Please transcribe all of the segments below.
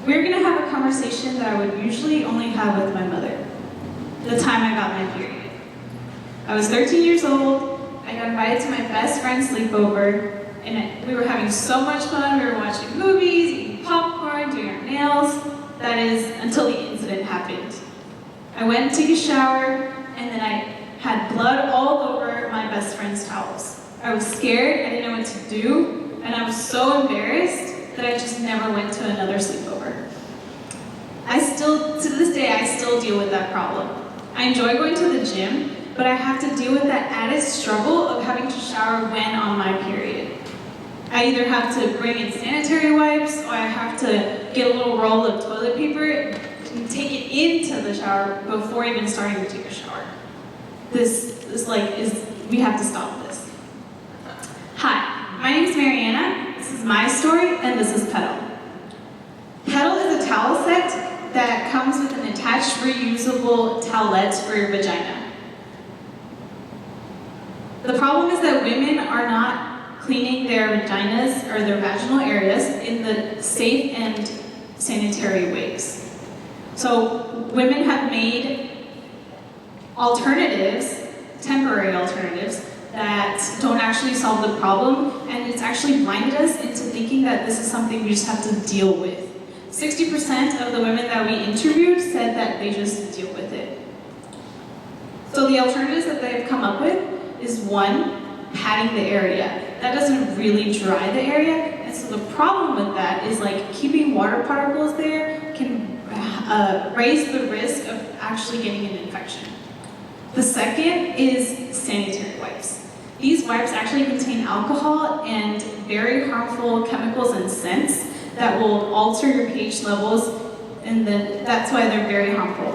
We're gonna have a conversation that I would usually only have with my mother. The time I got my period. I was 13 years old, I got invited to my best friend's sleepover, and we were having so much fun. We were watching movies, eating popcorn, doing our nails. That is, until the incident happened. I went to take a shower, and then I had blood all over my best friend's towels. I was scared, I didn't know what to do, and I was so embarrassed that I just never went to another sleepover. To this day, I still deal with that problem. I enjoy going to the gym, but I have to deal with that added struggle of having to shower when on my period. I either have to bring in sanitary wipes, or I have to get a little roll of toilet paper and take it into the shower before even starting to take a shower. We have to stop this. Hi, my name is Mariana, this is my story, and this is Petal. Petal is a towel set that comes with an attached reusable towelette for your vagina. The problem is that women are not cleaning their vaginas or their vaginal areas in the safe and sanitary ways. So women have made alternatives, temporary alternatives, that don't actually solve the problem, and it's actually blinded us into thinking that this is something we just have to deal with. 60% of the women that we interviewed said that they just deal with it. So the alternatives that they've come up with is one, padding the area. That doesn't really dry the area, and so the problem with that is keeping water particles there can raise the risk of actually getting an infection. The second is sanitary wipes. These wipes actually contain alcohol and very harmful chemicals and scents that will alter your pH levels, and that's why they're very harmful.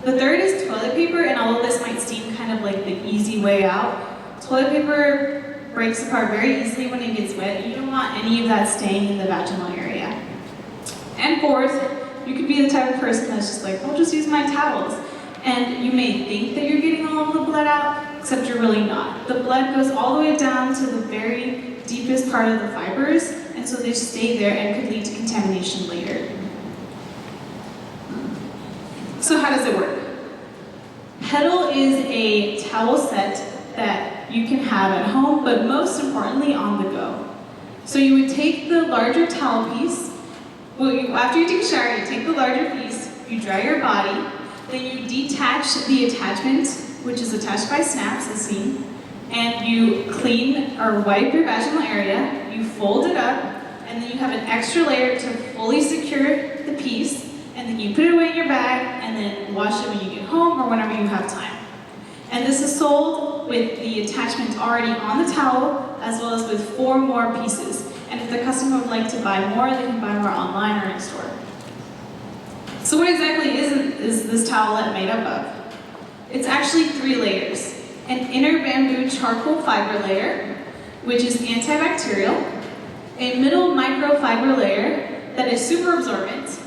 The third is toilet paper, and although this might seem kind of like the easy way out, toilet paper breaks apart very easily when it gets wet. You don't want any of that staying in the vaginal area. And fourth, you could be the type of person that's just I'll just use my towels. And you may think that you're getting all of the blood out, except you're really not. The blood goes all the way down to the very deepest part of the fibers, and so they stay there and could lead to contamination later. So how does it work? Petal is a towel set that you can have at home, but most importantly on the go. So you would take the larger towel piece, after you take a shower, you take the larger piece, you dry your body, then you detach the attachment, which is attached by snaps as seen, and you clean or wipe your vaginal area, you fold it up, and then you have an extra layer to fully secure the piece, and then you put it away in your bag, and then wash it when you get home or whenever you have time. And this is sold with the attachment already on the towel, as well as with 4 more pieces. And if the customer would like to buy more, they can buy more online or in store. So what exactly is this towelette made up of? It's actually 3 layers. An inner bamboo charcoal fiber layer, which is antibacterial, a middle microfiber layer that is super absorbent,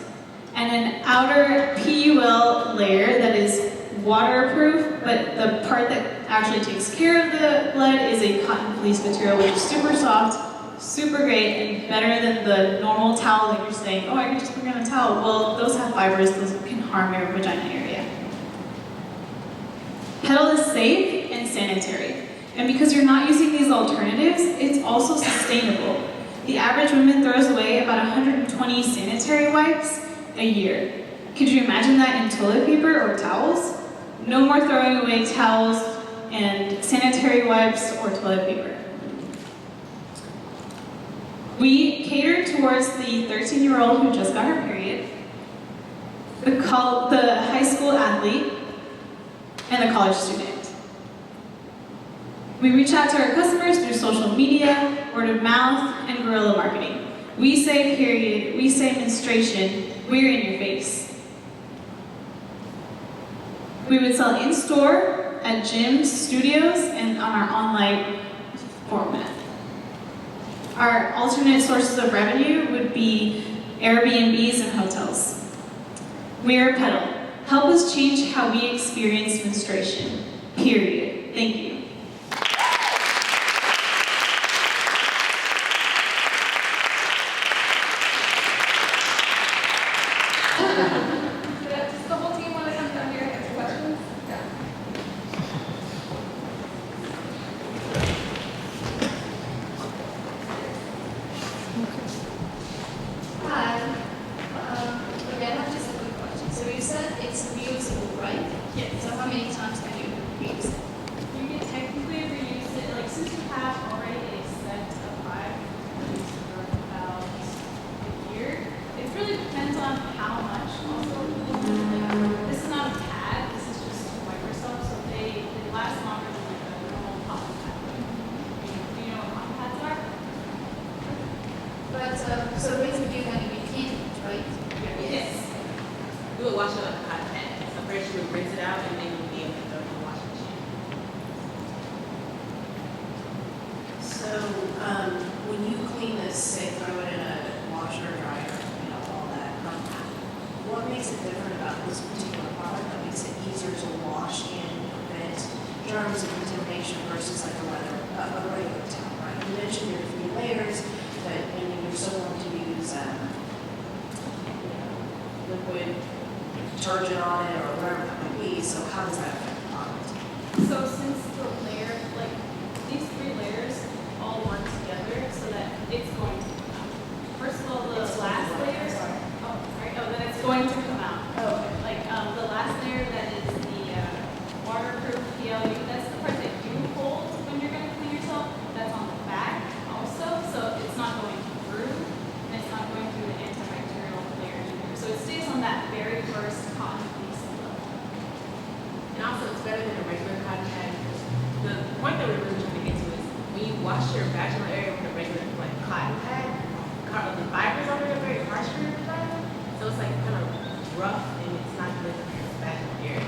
and an outer PUL layer that is waterproof, but the part that actually takes care of the blood is a cotton fleece material, which is super soft, super great, and better than the normal towel that you're saying, oh, I can just put it on a towel. Well, those have fibers, those can harm your vagina area. Petal is safe and sanitary. And because you're not using these alternatives, it's also sustainable. The average woman throws away about 120 sanitary wipes a year. Could you imagine that in toilet paper or towels? No more throwing away towels and sanitary wipes or toilet paper. We cater towards the 13-year-old who just got her period, the high school athlete, and the college student. We reach out to our customers through social media, word of mouth, and guerrilla marketing. We say period, we say menstruation, we're in your face. We would sell in-store, at gyms, studios, and on our online format. Our alternate sources of revenue would be Airbnbs and hotels. We are Petal. Help us change how we experience menstruation. Period. Thank you. what makes it different about this particular product that makes it easier to wash and prevent germs and contamination versus like a regular towel, right? You mentioned your 3 layers, but you're still going to use liquid detergent on it or whatever that might be. So how does that affect the product? So since the layer, like these 3 layers all work together so that it's going to come out. First of all, the last layer, then it's going to come out. Oh, okay. Like the last layer that is the waterproof PLU, that's the part that you hold when you're going to clean yourself. That's on the back also, so it's not going through, and it's not going through the antibacterial layer either. So it stays on that very first cotton piece level. And also, it's better than a regular cotton pad. The point that we're really trying to get to is when you wash your vaginal area with a regular like cotton pad, the fibers on it are very harsh for your vagina, so it's like kind of rough and it's not good for your vaginal area.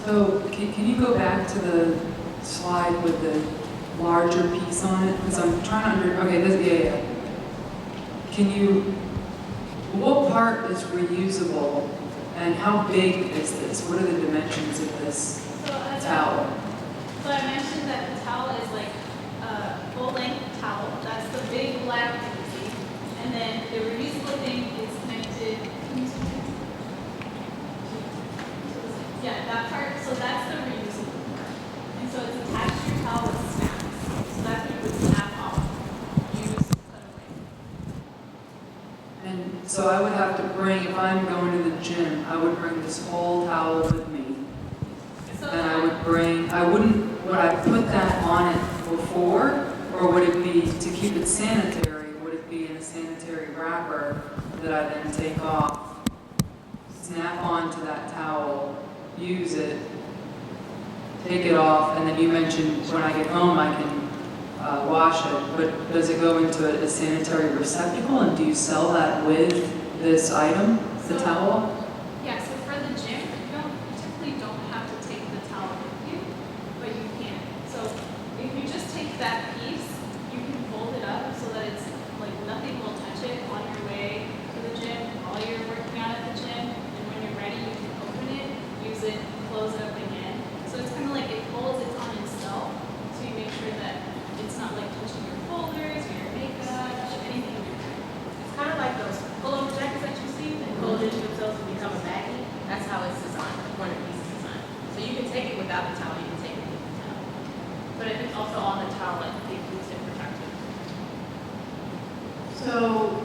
So can you go back to the slide with the larger piece on it? Because I'm trying to okay, yeah. Can you, what part is reusable and how big is this? What are the dimensions of this towel? So I mentioned that the towel is like a full-length towel. That's the big black thing you see. And then the reusable thing is connected. Yeah, that part. So that's the reusable part. And so it's attached to your towel with snaps. So that's what you would snap off, use, put away. And so I would have to bring, if I'm going to the gym, I would bring this whole towel with me. So And would I put that on it before, or would it be, to keep it sanitary, would it be in a sanitary wrapper that I then take off, snap onto that towel, use it, take it off, and then you mentioned when I get home I can wash it, but does it go into a sanitary receptacle, and do you sell that with this item, the towel? Yeah, so for the gym, you typically don't have to take the towel with you, but you can. So if you just take that piece, you can fold it up so that it's like nothing will touch it on your way to the gym while you're working out at the gym, and when you're ready, you can open it, use it, close it up again. So it's kind of like it holds its on itself, so you make sure that it's not like touching your folders or your makeup, anything in your bag. It's kind of like those pullover jackets that you see that fold into themselves and become a baggie. That's how it's designed, the corner piece is designed. So you can take it without the towel, you can take it with the towel. But if it's also on the towel, it keeps it protected. So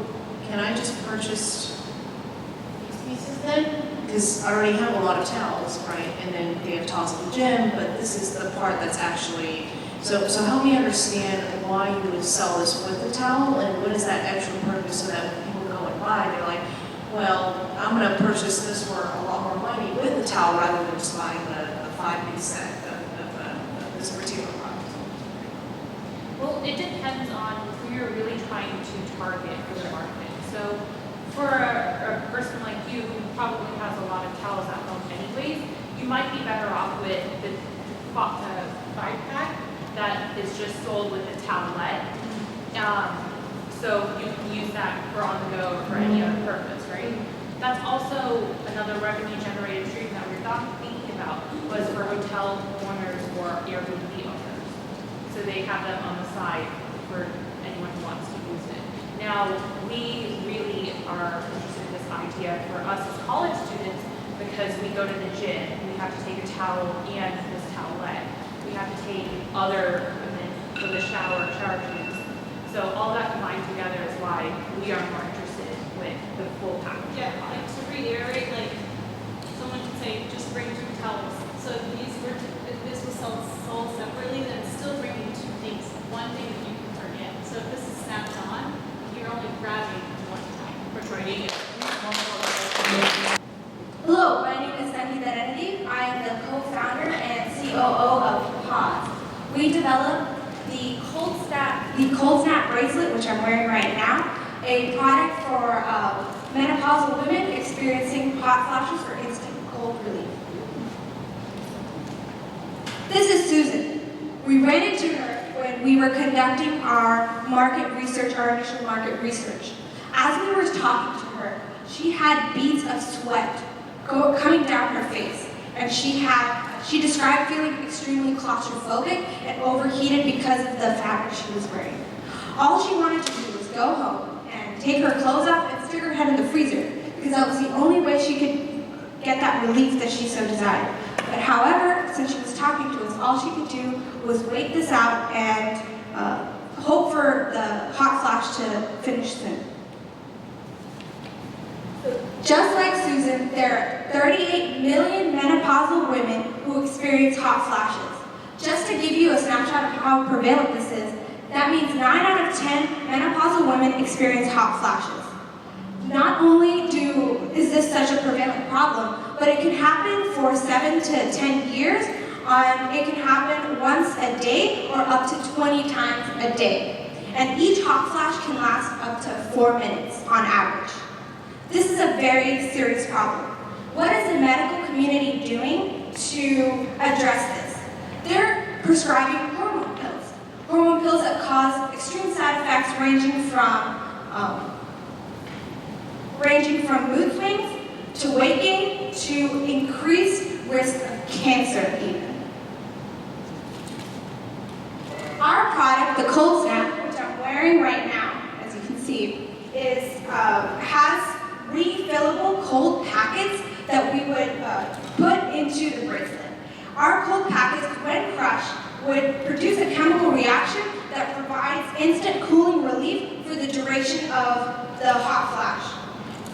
can I just purchase these pieces then? Because I already have a lot of towels, right? And then they have towels at the gym, but this is the part that's actually, so help me understand why you would sell this with the towel, and what is that extra purpose so that when people go and buy, they're like, well, I'm going to purchase this for a lot more money with the towel rather than just buying the 5-piece set of this particular product. Well, it depends on who you're really trying to target for the market. So for a person like you who probably has a lot of towels at home anyways, you might be better off with the 5-pack that is just sold with a towelette. So you can use that for on the go or for any other purpose, right? That's also another revenue generated stream that we're not thinking about was for hotel owners or Airbnb owners. So they have them on the side for anyone who wants to use it. Now, we really are interested in this idea for us as college students because we go to the gym, we have to take a towel and this towelette. We have to take other equipment for the shower treatments. So all that combined together is why we are more interested with the full package. Yeah, like to reiterate, like someone could say, just bring 2 towels. So if this was sold separately, then it's still bringing 2 things. One thing that you can forget. So if this is snapped on, you're only grabbing 1 time. For training. Hello, my name is Sangeeta Reddy. I am the co-founder and COO of Pause. We developed the Cold Snap bracelet, which I'm wearing right now, a product for menopausal women experiencing hot flashes for instant cold relief. This is Susan. We ran into her when we were conducting our market research, our initial market research. As we were talking to her, she had beads of sweat coming down her face, and she described feeling extremely claustrophobic and overheated because of the fabric she was wearing. All she wanted to do was go home and take her clothes off and stick her head in the freezer, because that was the only way she could get that relief that she so desired. But however, since she was talking to us, all she could do was wait this out and hope for the hot flash to finish soon. Just like Susan, there are 38 million menopausal women who experience hot flashes. Just to give you a snapshot of how prevalent this is, that means 9 out of 10 menopausal women experience hot flashes. Not only is this such a prevalent problem, but it can happen for 7 to 10 years. It can happen once a day or up to 20 times a day. And each hot flash can last up to 4 minutes on average. This is a very serious problem. What is the medical community doing to address this? They're prescribing hormone pills. Hormone pills that cause extreme side effects ranging from mood swings to weight gain to increased risk of cancer even. Our product, the Cold Snap, which I'm wearing right now, as you can see, has refillable cold packets that we would put into the bracelet. Our cold packets, when crushed, would produce a chemical reaction that provides instant cooling relief for the duration of the hot flash.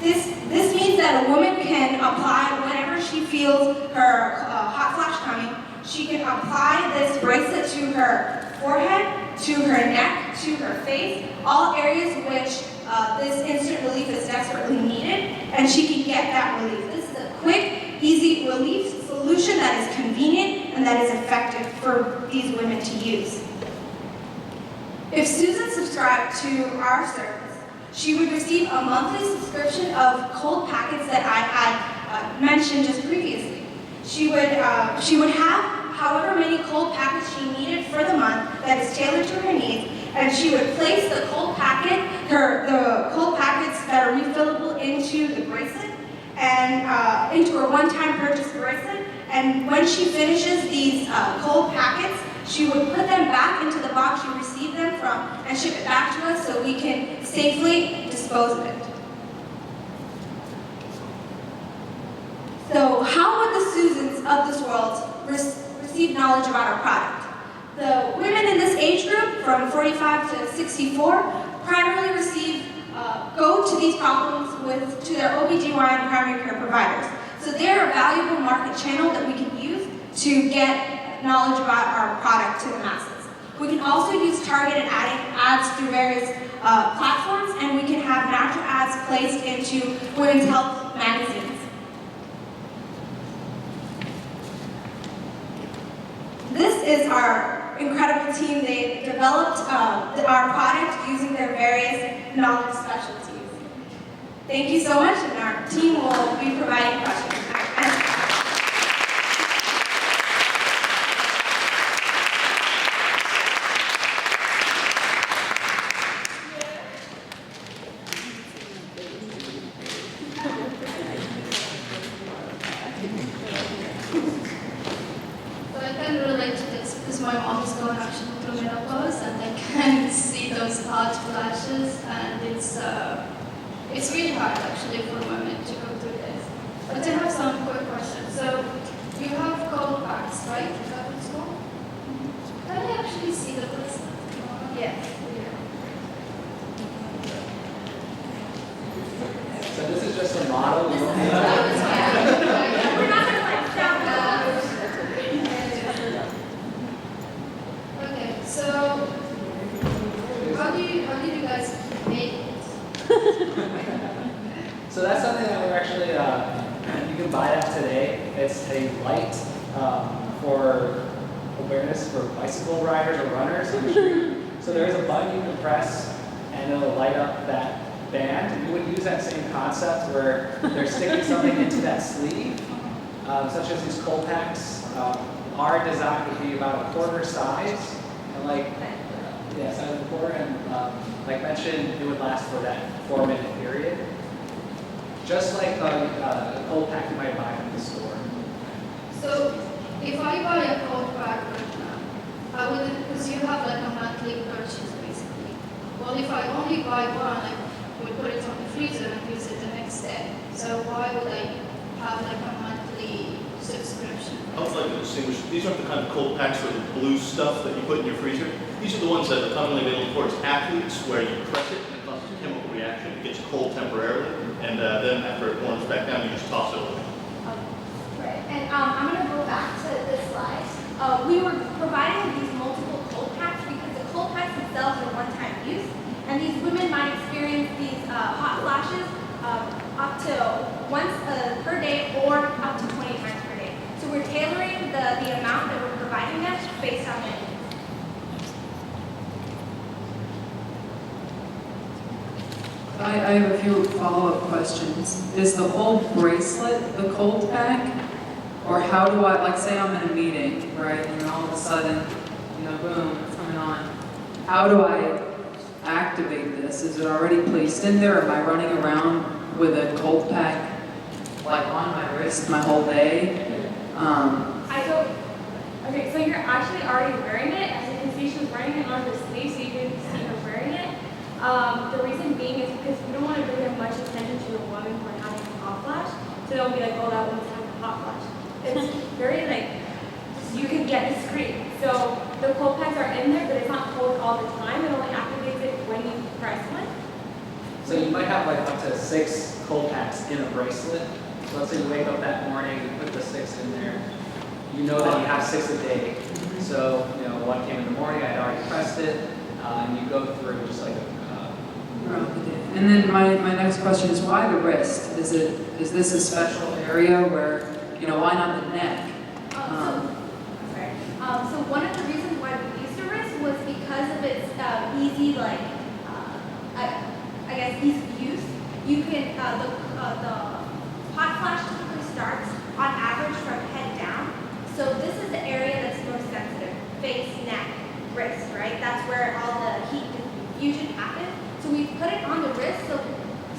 This means that a woman can apply whenever she feels her hot flash coming. She can apply this bracelet to her forehead, to her neck, to her face, all areas which this instant relief is desperately needed, and she can get that relief. This is a quick, easy relief solution that is convenient and that is effective for these women to use. If Susan subscribed to our service, she would receive a monthly subscription of cold packets that I had mentioned just previously. She would have however many cold packets she needed for the month that is tailored to her needs, and she would place the cold packets that are refillable into the bracelet and into her one-time purchase bracelet. And when she finishes these cold packets, she would put them back into the box she received them from and ship it back to us so we can safely dispose of it. So how would the Susans of this world receive knowledge about our product? The women in this age group, from 45 to 64, primarily go to these problems to their OBGYN primary care providers. So they're a valuable market channel that we can use to get knowledge about our product to the masses. We can also use targeted ads through various platforms, and we can have natural ads placed into women's health magazines. This is our incredible team. They developed our product using their various knowledge specialties. Thank you so much, and our team will be providing questions. My mom is going actually through menopause, and I can see those hot flashes, and it's really hard actually for women to go through this. But I have some quick questions. So you have cold packs, right? Is that what it's called? Can I actually see the bracelet? Yes. So this is just a model. This is we're not gonna like stop that. Okay, so how do you guys make it? So that's something that we're actually, you can buy that today. It's a light for awareness for bicycle riders or runners in the street. So there's a button you can press and it'll light up that band. You would use that same concept where they're sticking something into that sleeve, such as these cold packs. our design would be about a quarter size, and like, yeah, size of a quarter, and like mentioned, it would last for that 4-minute period. Just like a cold pack you might buy from the store. So if I buy a cold pack right now, I would, because you have like a monthly purchase basically. Well, if I only buy one, I would put it on the freezer and use it the next day. So why would I have like a monthly subscription? I would like to distinguish, these aren't the kind of cold packs or the blue stuff that you put in your freezer. These are the ones that are commonly available towards athletes, where you press it and it causes a chemical reaction. It gets cold temporarily, and then after it warms back down, you just toss it away. Right, and I'm going to go back to this slide. We were providing these multiple cold packs because the cold packs themselves are one-time use, and these women might experience these hot flashes up to once per day or up to 20 times per day. So we're tailoring the amount that we're providing them based on their needs. I have a few follow-up questions. Is the whole bracelet the cold pack? Or how do I, like say I'm in a meeting, right, and then all of a sudden, you know, boom, it's coming on. How do I activate this? Is it already placed in there? Am I running around with a cold pack, like on my wrist my whole day? Okay, so you're actually already wearing it. As you can see, she's wearing it on her sleeve, so you can see her wearing it. The reason being is because we don't want to bring much attention to a woman who are having a hot flash, so they'll be like, oh, that woman's having a hot flash. It's very you can get discreet. So the cold packs are in there, but it's not cold all the time. It only activates it when you press one. So you might have like up to 6 cold packs in a bracelet. So let's say you wake up that morning, you put the 6 in there. You know that you have 6 a day. So, you know, one came in the morning, I had already pressed it, and you go through just like And then my next question is why the wrist? Is this a special area where, you know, why not the neck? So one of the reasons why we used the wrist was because of its easy, I guess, ease of use. You can, the hot flash typically starts on average from head down. So this is the area that's most sensitive, face, neck, wrist, right? That's where all the heat diffusion happens. So we put it on the wrist,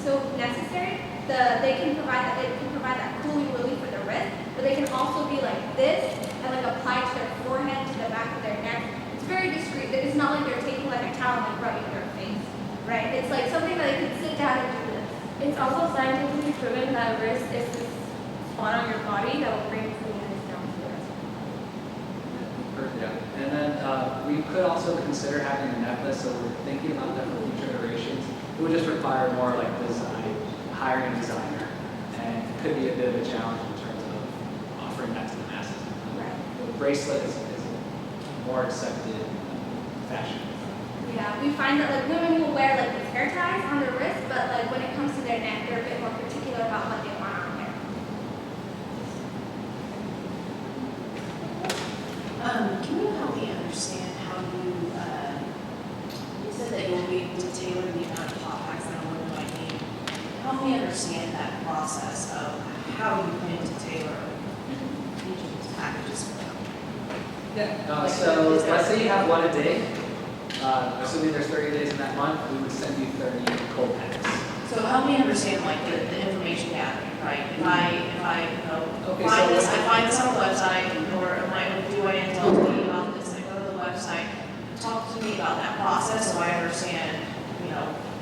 so necessary. It can provide that cooling relief for the wrist, but they can also be like this and like applied to their forehead, to the back of their neck. It's very discreet. It's not like they're taking like a towel and rubbing their face, right? It's like something that they can sit down and do this. It's also scientifically proven that wrist is the spot on your body that will bring cleanliness down to the rest. Yeah. And then we could also consider having a necklace, so we're thinking about that for future iterations. It would just require more like design, hiring a designer, and it could be a bit of a challenge in terms of offering that to the masses. Right. The bracelet is a more accepted fashion. Yeah, we find that like women will wear like these hair ties on their wrist, but like when it comes to their neck, they're a bit more particular about what they want on there. Can you help me understand how you said that you'll be able to tailor the amount of hot packs that a woman might need. Help me understand that process of how you plan to tailor each of these packages for them. Yeah. So let's say you have one a day. Assuming there's 30 days in that month, we would send you 30 cold packs. So help me understand like the information gathering, right? If I Okay, find this on a website, or do I tell me about this? I go to the website. Talk to me about that process so I understand,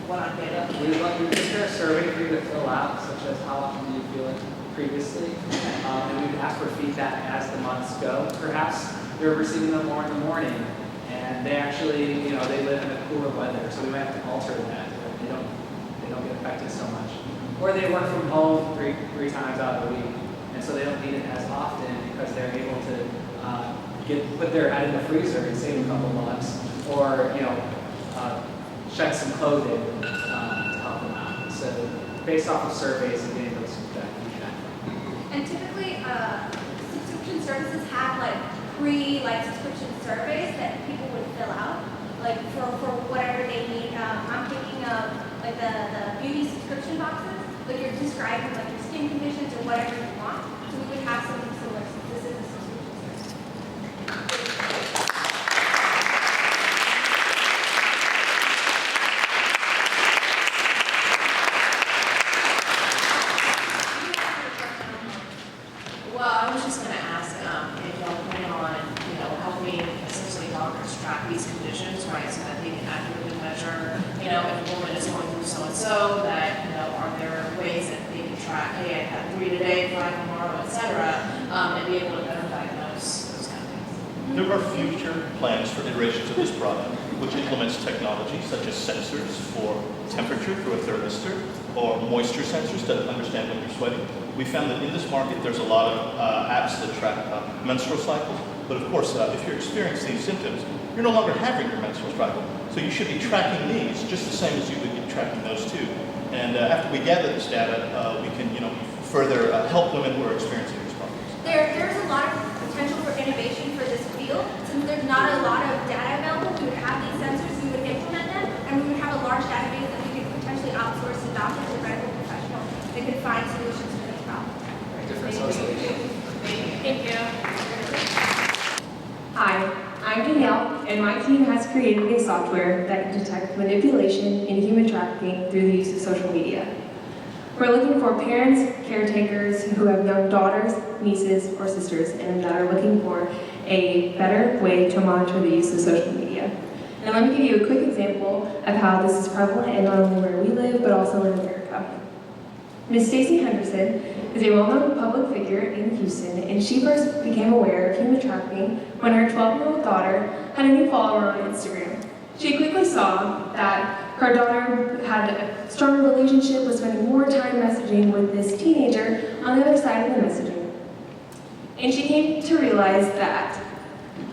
what I'm getting. We would like to prepare a survey for you to fill out, such as how often do you feel it previously, and we would ask for feedback as the months go. Perhaps you're receiving them more in the morning, and they actually, they live in a cooler weather, so we might have to alter that. They don't get affected so much. Or they work from home three times out of the week, and so they don't need it as often because they're able to put their head in the freezer and save a couple bucks, or shed some clothing to help them out. So based off of surveys and getting those feedback. And typically, subscription services have subscription surveys that people would fill out, for whatever they need. I'm thinking of the beauty subscription boxes, you're describing your skin conditions or whatever you want. So we would have something similar since this is a subscription service. right, so that they can accurately measure, you know, if a woman is going through so-and-so, that, you know, are there ways that they can track, hey, I had 3 today, 5 tomorrow, et cetera, and be able to better diagnose those kind of things. There are future plans for iterations of this product, which implements technology such as sensors for temperature through a thermistor, or moisture sensors to understand when you're sweating. We found that in this market, there's a lot of apps that track menstrual cycles, but of course, if you're experiencing these symptoms, you're no longer having your menstrual cycle, so you should be tracking these just the same as you would be tracking those two. And after we gather this data, we can, you know, further help women who are experiencing these problems. There's a lot of potential for innovation for this field. Since there's not a lot of data available, we would have these sensors, we would implement them, and we would have a large database that we could potentially outsource to doctors or medical professionals that could find solutions for this problem. Thank you. Hi, I'm Danielle, and my team has created a software that can detect manipulation in human trafficking through the use of social media. We're looking for parents, caretakers who have young daughters, nieces, or sisters, and that are looking for a better way to monitor the use of social media. And let me give you a quick example of how this is prevalent in not only where we live, but also in America. Ms. Stacey Henderson is a well-known public figure in Houston, and she first became aware of human trafficking when her 12-year-old daughter had a new follower on Instagram. She quickly saw that her daughter had a stronger relationship, was spending more time messaging with this teenager on the other side of the messaging. And she came to realize that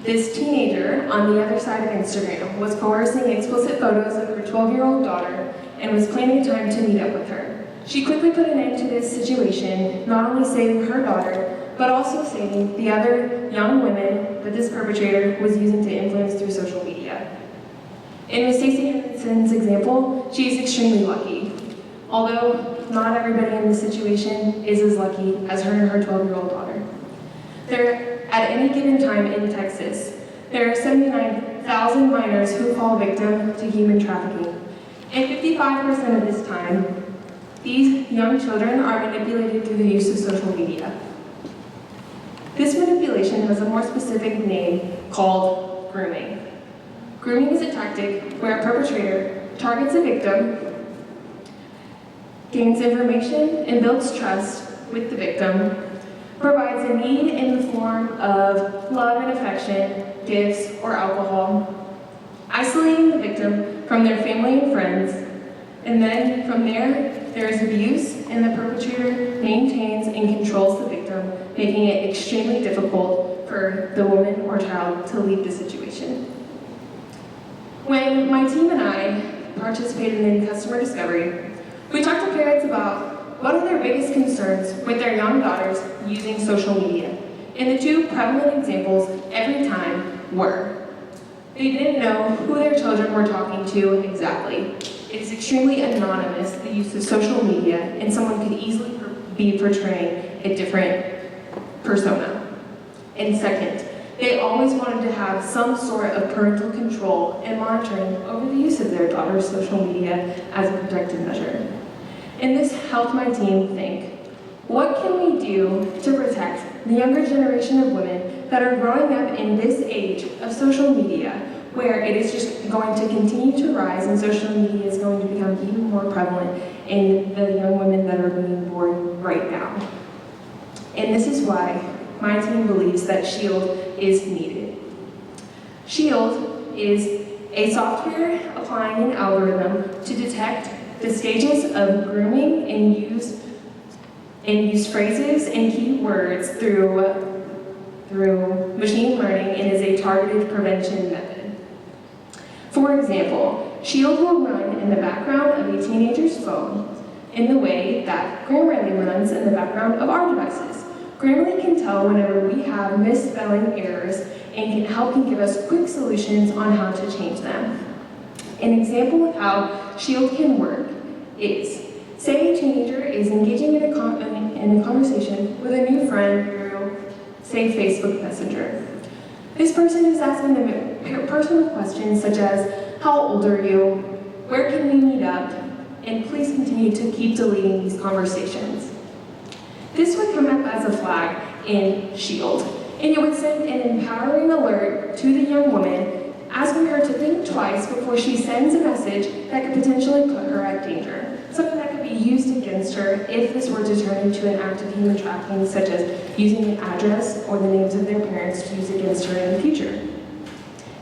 this teenager on the other side of Instagram was coercing explicit photos of her 12-year-old daughter and was planning a time to meet up with her. She quickly put an end to this situation, not only saving her daughter, but also saving the other young women that this perpetrator was using to influence through social media. In Ms. Stacey Henderson's example, she is extremely lucky. Although not everybody in this situation is as lucky as her and her 12-year-old daughter. At any given time in Texas, there are 79,000 minors who fall victim to human trafficking. And 55% of this time, these young children are manipulated through the use of social media. This manipulation has a more specific name called grooming. Grooming is a tactic where a perpetrator targets a victim, gains information, and builds trust with the victim, provides a need in the form of love and affection, gifts, or alcohol, isolating the victim from their family and friends, and then from there is abuse, and the perpetrator maintains and controls the victim, making it extremely difficult for the woman or child to leave the situation. When my team and I participated in customer discovery, we talked to parents about what are their biggest concerns with their young daughters using social media. And the two prevalent examples every time were, they didn't know who their children were talking to exactly. It is extremely anonymous, the use of social media, and someone could easily be portraying a different persona. And second, they always wanted to have some sort of parental control and monitoring over the use of their daughter's social media as a protective measure. And this helped my team think, what can we do to protect the younger generation of women that are growing up in this age of social media, where it is just going to continue to rise and social media is going to become even more prevalent in the young women that are being born right now. And this is why my team believes that SHIELD is needed. SHIELD is a software applying an algorithm to detect the stages of grooming and use phrases and keywords through machine learning and is a targeted prevention method. For example, SHIELD will run in the background of a teenager's phone in the way that Grammarly runs in the background of our devices. Grammarly can tell whenever we have misspelling errors and can give us quick solutions on how to change them. An example of how SHIELD can work is, say a teenager is engaging in a conversation with a new friend through, say, Facebook Messenger. This person is asking them personal questions such as, how old are you? Where can we meet up? And please continue to keep deleting these conversations. This would come up as a flag in SHIELD, and it would send an empowering alert to the young woman asking her to think twice before she sends a message that could potentially put her at danger. Something that could be used against her if this were to turn into an act of human trafficking, such as using an address or the names of their parents to use against her in the future.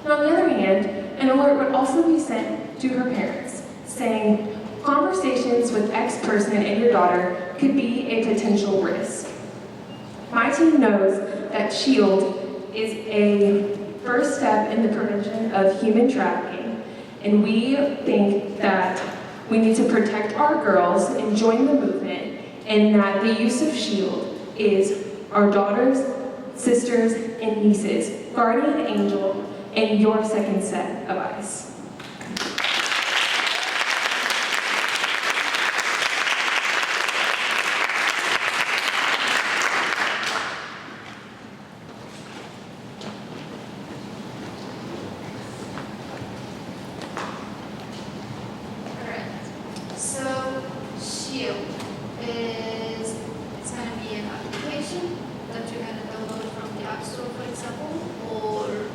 And on the other hand, an alert would also be sent to her parents, saying, conversations with X person and your daughter could be a potential risk. My team knows that SHIELD is a first step in the prevention of human trafficking, and we think that we need to protect our girls and join the movement, and that the use of SHIELD is our daughters, sisters, and nieces, guardian angel, and your second set of eyes. Alright, so SHIELD is, it's going to be an application that you're going to download from the App Store, for example, or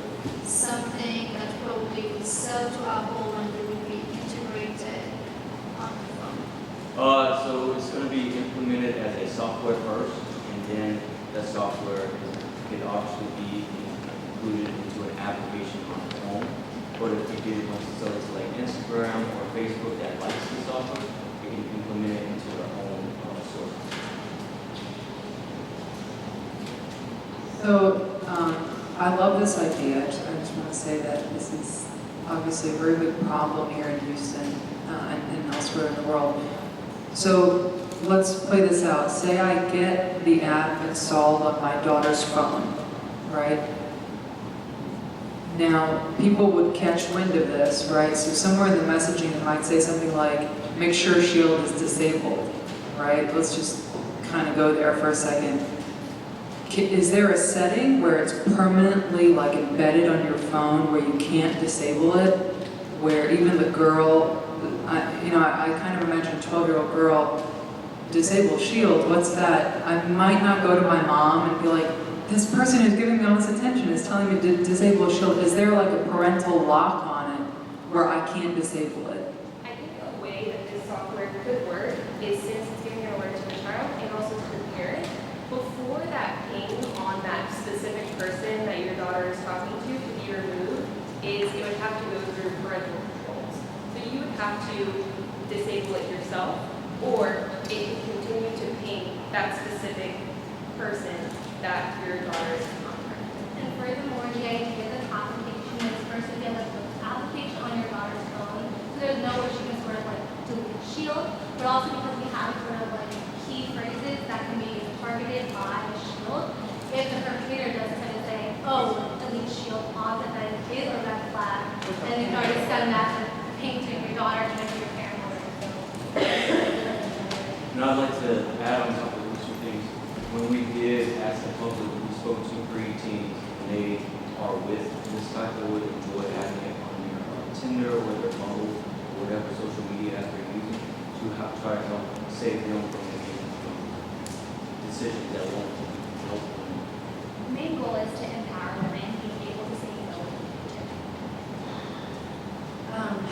something that probably will sell to Apple and it will be integrated on the phone. So it's going to be implemented as a software first, and then the software can obviously be included into an application on the phone. But if you did want to sell it to like Instagram or Facebook that likes the software, you can implement it into their own source. So, I love this idea. I just want to say that this is obviously a very big problem here in Houston and elsewhere in the world. So let's play this out. Say I get the app installed on my daughter's phone, right? Now, people would catch wind of this, right? So somewhere in the messaging it might say something like, make sure SHIELD is disabled, right? Let's just kind of go there for a second. Is there a setting where it's permanently like embedded on your phone where you can't disable it? Where even the girl, I kind of imagine a 12-year-old girl, disable SHIELD, what's that? I might not go to my mom and be like, this person who's giving me all this attention is telling me to disable SHIELD. Is there like a parental lock on it where I can't disable it? I think a way that this software could work is, since it's giving an alert to the child and also to the parent, before that ping on that specific person that your daughter is talking to could be removed, it would have to go through parental controls. So you would have to disable it yourself, or it can continue to ping that specific person that your daughter is contacting. And furthermore, the idea that application is first to get the application on your daughter's phone, so there's no way she can sort of like delete SHIELD, but also because we have sort of like key phrases that can be targeted by SHIELD. If the perpetrator does kind of say, oh, delete SHIELD, pause it, that is a red flag, then you can already set a massive ping to your daughter and to your parent alert. And I'd like to add on top of those two things. When we did ask the public, we spoke to preteens, and they are with this type of would enjoy having it on their Tinder or their Bumble or whatever social media app they're using to try to help save them from making decisions that won't help them. The main goal is to empower women being able to say no.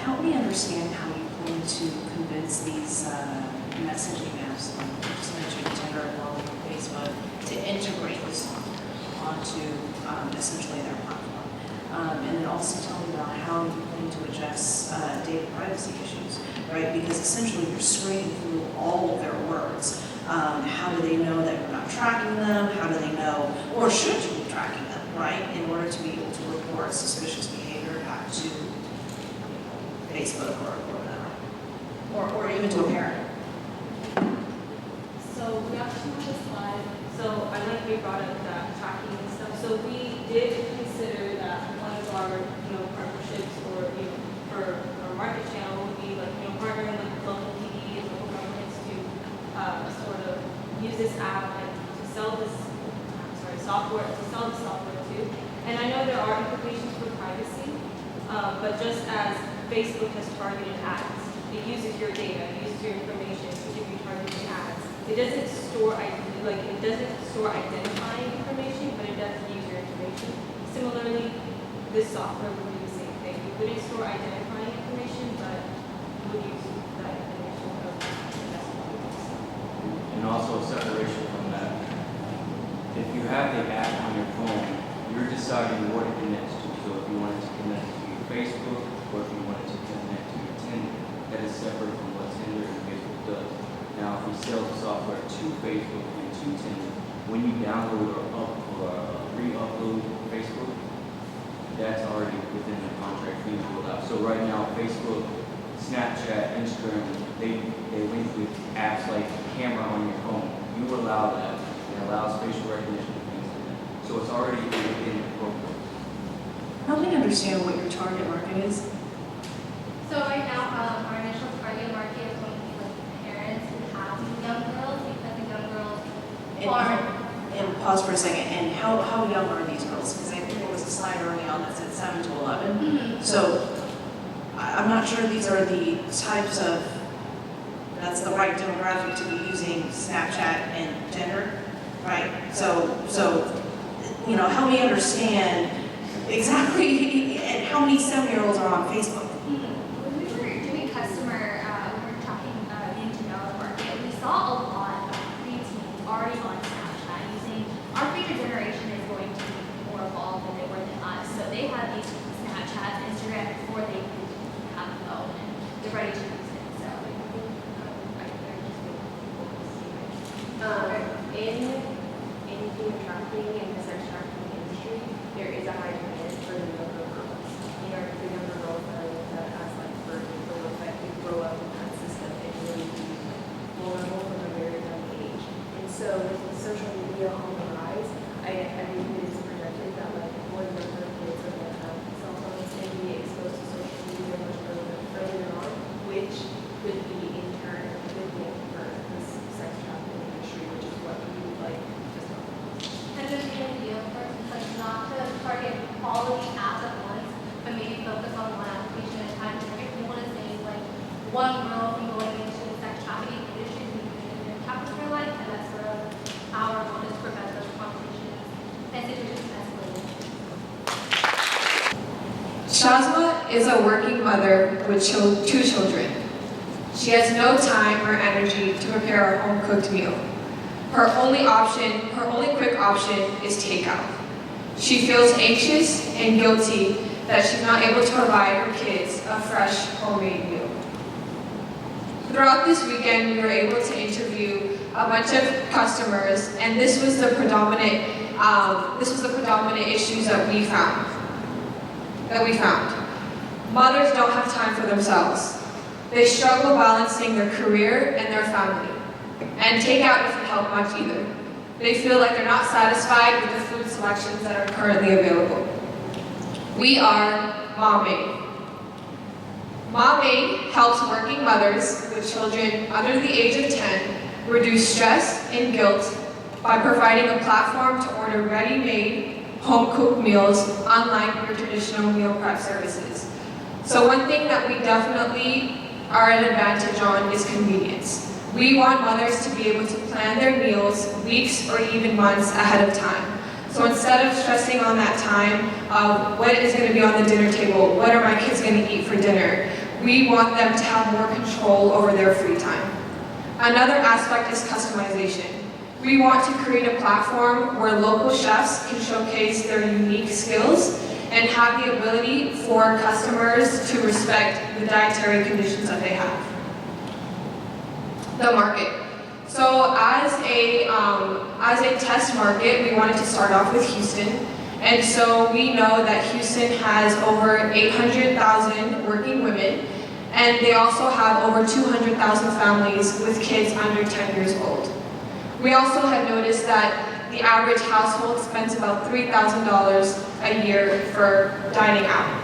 Help me understand how you're going to convince these messaging apps, like you just mentioned Tinder and Bumble and Facebook, to integrate this onto essentially their platform. And then also tell me about how you're going to address data privacy issues, right? Because essentially you're screening through all of their words. How do they know that you're not tracking them? How do they know, or should you be tracking them, right? In order to be able to report suspicious behavior back to Facebook or whatever, or even to a parent. So we actually have a slide. So I like we brought up that tracking and stuff. So we did consider that one of our, partnerships or, for our market channel would be like, partnering with local PD and local governments to sort of use this app and to sell this, software, to sell the software too. And I know there are implications for privacy, but just as Facebook has targeted ads, it uses your data, it uses your information to give you targeted ads. It doesn't store identifying information, but it does use your information. Similarly, this software will do the same thing. wouldn't store identifying information, but would use that information of investment. And also separation from that. If you have the app on your phone, you're deciding what it connects to. So if you wanted to connect to your Facebook, or if you wanted to connect to your Tinder, that is separate from what Tinder and Facebook does. Now, if we sell the software to Facebook and to Tinder, when you download or re-upload Facebook, that's already within the contract fee you allow. So right now, Facebook, Snapchat, Instagram, they link with apps like camera on your phone. You allow that. It allows facial recognition and things like that. So it's already within the program. Help me understand what your target market is. So right now, our initial target market is going to be like parents who have young girls, because the young girls are. And pause for a second, and how young are these girls? Because I think there was a slide early on that said 7 to 11. Mm-hmm. So I'm not sure these are the types of, that's the right demographic to be using Snapchat and Tinder, right? So you know, help me understand exactly, and how many 7-year-olds are on Facebook? When we were doing customer, we were talking, getting to know the market, we saw a lot of preteens already on Snapchat using, our future generation is going to be more evolved than they were than us. So they have these Snapchats, Instagram before they have a phone, and they're ready to use it. So I think in human trafficking and the sex trafficking industry, there is a high demand for the younger girls. You know, the younger girls that are looked at as like virgins or looked at who grow up in that system and really be vulnerable from a very young age. And so with social media on the rise, I think it is projected that like more younger kids are going to have cell phones and be exposed to social media much earlier on, which could be in turn a good thing for this sex trafficking industry, which is what we would like to talk about. and just the ideal for like not to target all of these apps at once, but maybe focus on one application at a time. Because if you want to save like one girl from going into the sex trafficking industry, we can impact her life, and that's sort of our goal is to prevent those conversations and situations escalating. Shazma is a working mother with 2 children. She has no time or energy to prepare a home-cooked meal. Her only quick option is takeout. She feels anxious and guilty that she's not able to provide her kids a fresh, homemade meal. Throughout this weekend, we were able to interview a bunch of customers, and this was the predominant issues that we found. Mothers don't have time for themselves. They struggle balancing their career and their family. And takeout doesn't help much either. They feel like they're not satisfied with the food selections that are currently available. We are Mom Aid. Mom Aid helps working mothers with children under the age of 10 reduce stress and guilt by providing a platform to order ready-made, home-cooked meals unlike your traditional meal prep services. So one thing that we definitely are an advantage on is convenience. We want mothers to be able to plan their meals weeks or even months ahead of time. So instead of stressing on that time of what is going to be on the dinner table, what are my kids going to eat for dinner, we want them to have more control over their free time. Another aspect is customization. We want to create a platform where local chefs can showcase their unique skills and have the ability for customers to respect the dietary conditions that they have. The market. So as a test market, we wanted to start off with Houston. And so we know that Houston has over 800,000 working women, and they also have over 200,000 families with kids under 10 years old. We also had noticed that the average household spends about $3,000 a year for dining out.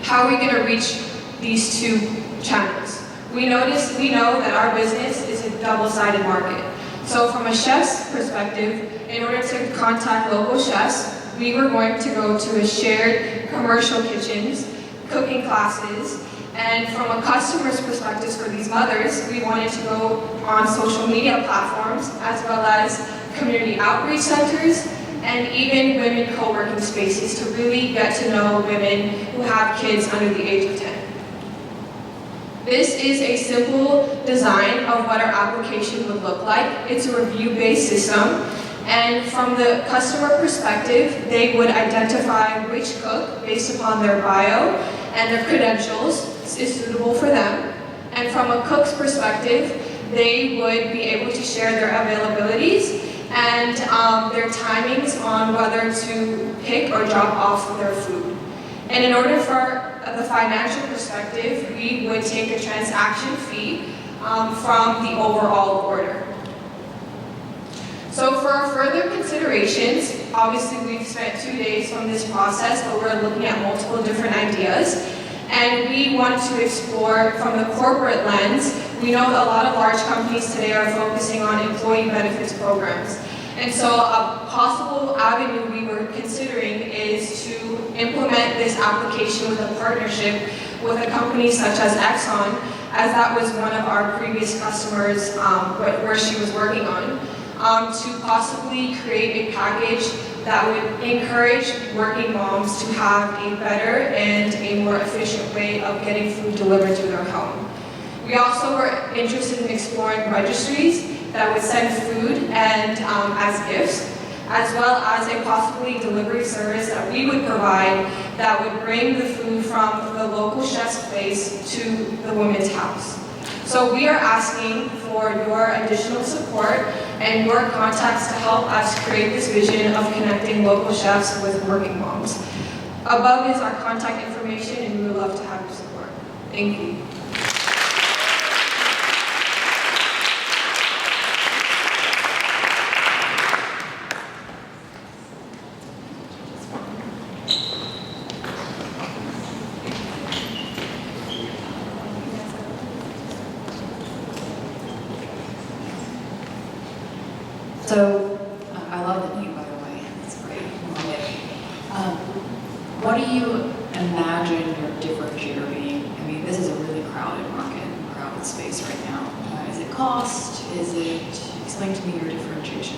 How are we going to reach these 2 channels? We know that our business is a double-sided market. So from a chef's perspective, in order to contact local chefs, we were going to go to a shared commercial kitchens, cooking classes, and from a customer's perspective for these mothers, we wanted to go on social media platforms as well as community outreach centers and even women co-working spaces to really get to know women who have kids under the age of 10. This is a simple design of what our application would look like. It's a review-based system, and from the customer perspective, they would identify which cook, based upon their bio and their credentials, is suitable for them. And from a cook's perspective, they would be able to share their availabilities and their timings on whether to pick or drop off their food. And in order for the financial perspective, we would take a transaction fee from the overall order. So for our further considerations, obviously we've spent 2 days from this process, but we're looking at multiple different ideas. And we want to explore from the corporate lens. We know that a lot of large companies today are focusing on employee benefits programs. And so a possible avenue we were considering is to implement this application with a partnership with a company such as Exxon, as that was one of our previous customers where she was working on, to possibly create a package that would encourage working moms to have a better and a more efficient way of getting food delivered to their home. We also were interested in exploring registries that would send food and as gifts, as well as a possibly delivery service that we would provide that would bring the food from the local chef's place to the woman's house. So we are asking for your additional support and your contacts to help us create this vision of connecting local chefs with working moms. Above is our contact information, and we would love to have your support. Thank you. So, I love the name, by the way. It's great. Love it. What do you imagine your differentiator being? I mean, this is a really crowded market, crowded space right now. Is it cost? Is it, explain to me your differentiation.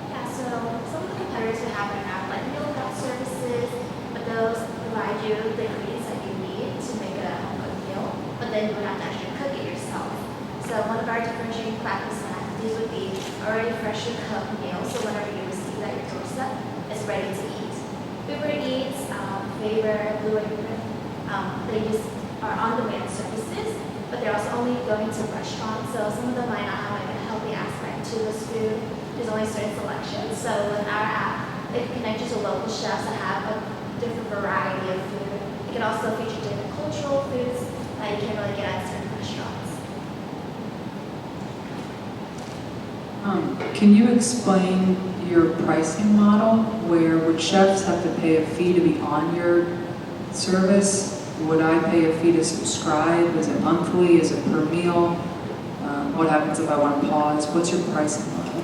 Yeah, so some of the competitors we have right now, like meal prep services, but those provide you the ingredients that you need to make a home cooked meal, but then you would have to actually cook it yourself. So one of our differentiating factors these would be already freshly cooked meals, so whenever you receive at your doorstep, it's ready to eat. Uber Eats, Favor, Blue Apron, they just are on-demand services, but they're also only going to restaurants, so some of them might not have like a healthy aspect to this food. There's only certain selections. So with our app, it can connect you to local chefs that have a different variety of food. It can also feature different cultural foods that you can't really get at certain restaurants. Can you explain your pricing model, where would chefs have to pay a fee to be on your service? Would I pay a fee to subscribe? Is it monthly? Is it per meal? What happens if I want to pause? What's your pricing model?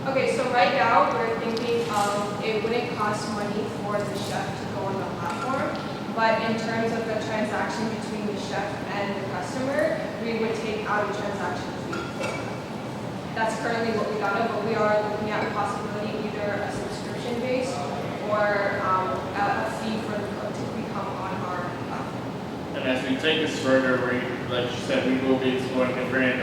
Okay, so right now we're thinking it wouldn't cost money for the chef to go on the platform, but in terms of the transaction between the chef and the customer, we would take out a transaction fee. That's currently what we got, but we are looking at the possibility either a subscription-based or a fee for the cook to become on our platform. And as we take this further, like you said, we will be exploring different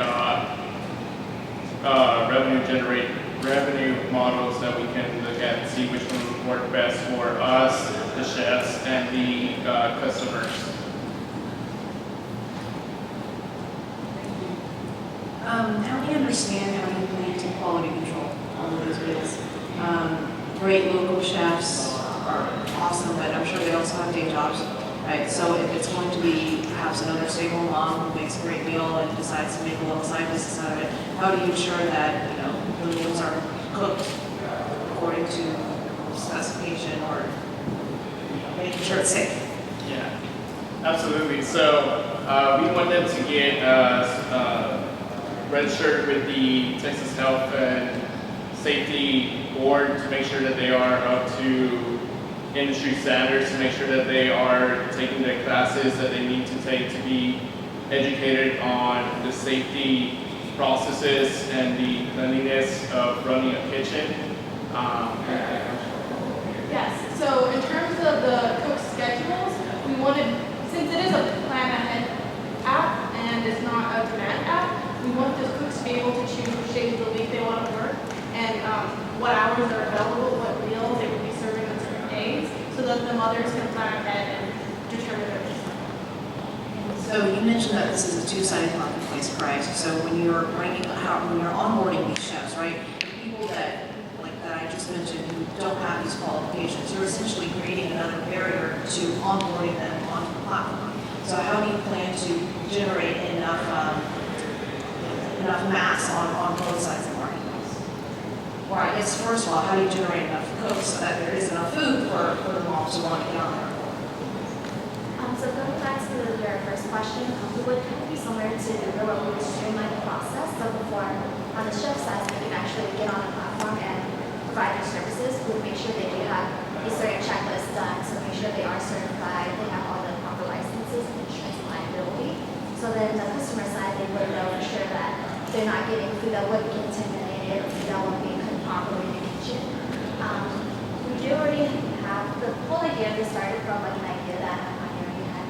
revenue models that we can look at and see which one would work best for us, the chefs, and the customers. Help me understand how you plan to quality control all of these meals. Great local chefs are awesome, but I'm sure they also have day jobs, right? So if it's going to be perhaps another stay-at-home mom who makes a great meal and decides to make a little side business out of it, how do you ensure that the meals are cooked according to specification or making sure it's safe? Yeah, absolutely. So we want them to get registered with the Texas Health and Safety Board to make sure that they are up to industry standards, to make sure that they are taking the classes that they need to take to be educated on the safety processes and the cleanliness of running a kitchen. Yes, so in terms of the cook schedules, we wanted, since it is a plan ahead app and it's not a demand app, we want the cooks to be able to choose which days of the week they want to work and what hours are available, what meals they will be serving on certain days, so that the mothers can plan ahead and determine their business. So you mentioned that this is a two-sided marketplace, right? So when you're onboarding these chefs, right, people that I just mentioned who don't have these qualifications, you're essentially creating another barrier to onboarding them onto the platform. So how do you plan to generate enough mass on both sides of the marketplace? Or I guess first of all, how do you generate enough cooks so that there is enough food for the moms who want to get on there? So going back to your first question, we would kind of be similar to what we would streamline the process. So before, on the chef side, they can actually get on the platform and provide their services. We would make sure they do have a certain checklist done, so make sure they are certified, they have all the proper licenses and insurance and liability. So then the customer side, they would know for sure that they're not getting food that wouldn't get contaminated or food that won't be cooked properly in the kitchen. We do already have, the whole idea of this started from like an idea that I already had